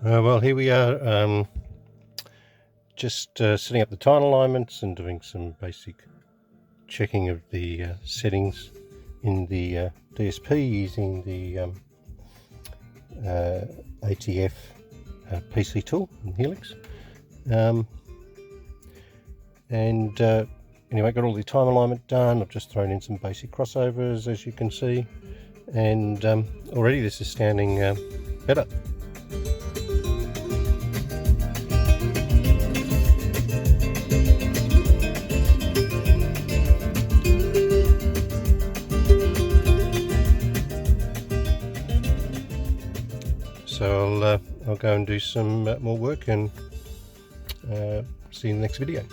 Well, here we are, just setting up the tile alignments and doing some basic checking of the settings in the DSP using the ATF PC tool in Helix. Anyway, got all the time alignment done. I've just thrown in some basic crossovers, as you can see, and already this is sounding better. So I'll go and do some more work and see you in the next video.